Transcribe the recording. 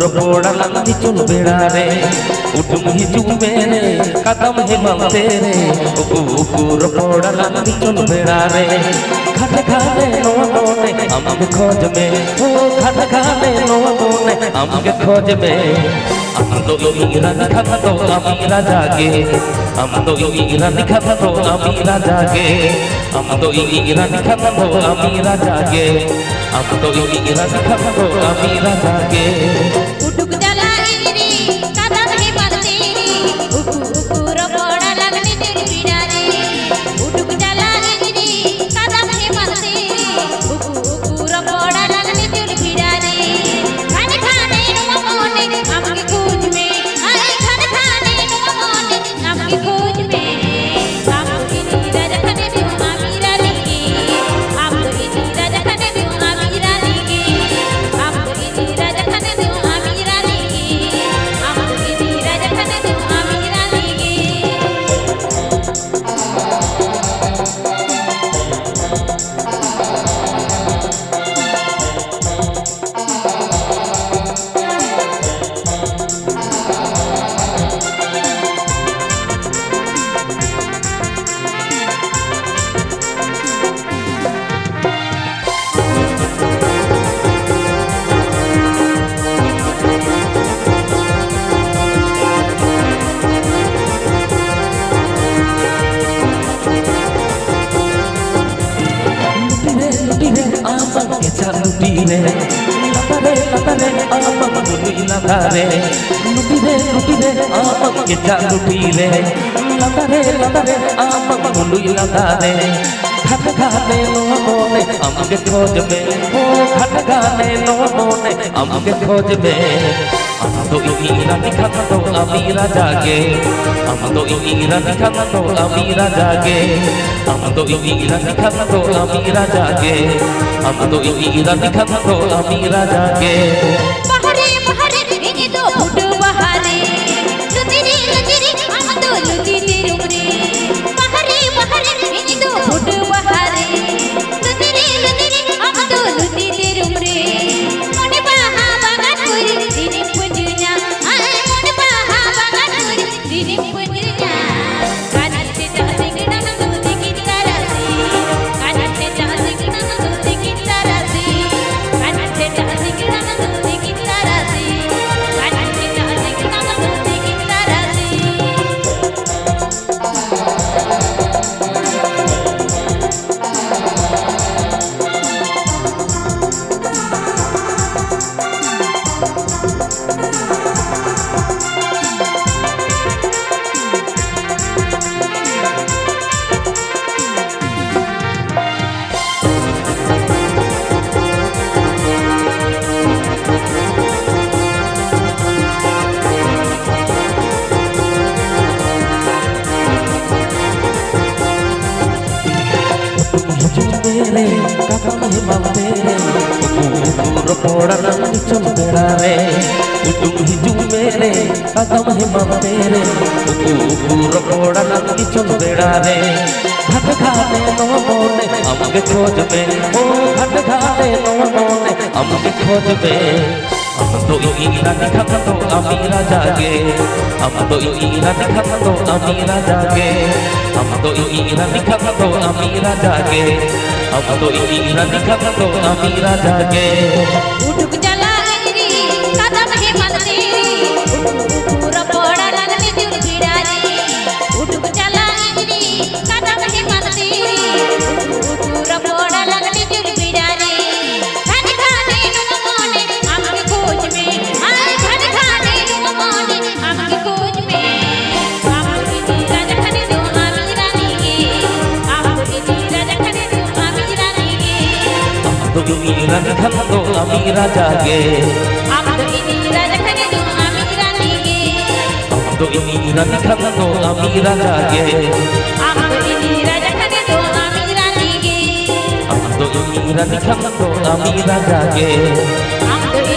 रोड़ा लंबी चुन बेड़ा रे उठुम हिजू मेरे कदम है ममते रे रोड़ा लंबी चुन बेड़ा रे खट खाने नो ने हमके खोज में ओ खट खाने नो ने हमके खोज में हम तो ईरा निखा तो अमीरा जागे हम तो ईरा निखा तो अमीरा जागे हम तो ईरा निखा तो अमीरा जागे हम तो ईरा निखा तो अमीरा जागे उठुक जला इरी कदम है मरते रोड़ा लगने चुन पीड़ा रे उठुक जला इरी कदम है मरते रोड़ा लगने चुन पीड़ा रे खाने खाने नो मोने हमके खोज में आए खाने खाने नो मोने हमके खोज में हमके नीरा जखने दो अमीरा लेके हमके नीरा जखने दो अमीरा लेके हमके नीरा जखने दो अमीरा लेके हमके नीरा जखने दो अमीरा लेके हमके खोज में ओ खट खाने नो मोने हमके खोज में हम तो ईरा निखा तो अमीरा जागे हम तो ईरा निखा तो अमीरा जागे हम तो ईरा निखा तो अमीरा जागे हम तो ईरा निखा तो अमीरा जागे बहरे बहरे इनी दो फुट बहारे लुतिरी लुतिरी हम दो लुती तेरे उमरे बहरे बहरे इनी दो फुट बहारे लुतिरी लुतिरी हम दो लुती तेरे उमरे मोने बाहा बागान कोरी दिनी पुंजुnya मोने बाहा बागान कोरी दिनी पुंजुnya कानी से चाहते कि ना दो दिखी तारासी कानी से चाहते कि ना दो दिखी तारासी कानी से चाहते कि ना दो दिखी तारासी कानी से चाहते कि ना दो दिखी तारासी मेरे कदम है ममते रे रोड़ा लंबी चुन बेड़ा रे उठुम हिजू मेरे कदम है ममते रे रोड़ा लंबी चुन बेड़ा रे खट खाने नो मोने हमके खोज में ओ खट खाने नो मोने हमके खोज में हम तो ईरा निखा तो अमीरा जागे हम तो ईरा निखा तो अमीरा जागे हम तो ईरा निखा तो अमीरा जागे हम तो ईरा निखा तो अमीरा जागे उठुक जला इरी कदम है मरते रोड़ा लगने चुन पीड़ा रे उठुक जला इरी कदम है मरते रोड़ा लगने चुन पीड़ा रे खाने खाने नो मोने हमके खोज में आए खाने खाने नो मोने हमके खोज में हमके नीरा जखने दो अमीरा लेके हमके नीरा जखने दो अमीरा लेके तो ईरा निखा तो अमीरा जागे हमके नीरा जखने दो अमीरा लेके तो ईरा निखा तो अमीरा जागे हमके नीरा जखने दो अमीरा लेके तो ईरा निखा तो अमीरा जागे हमके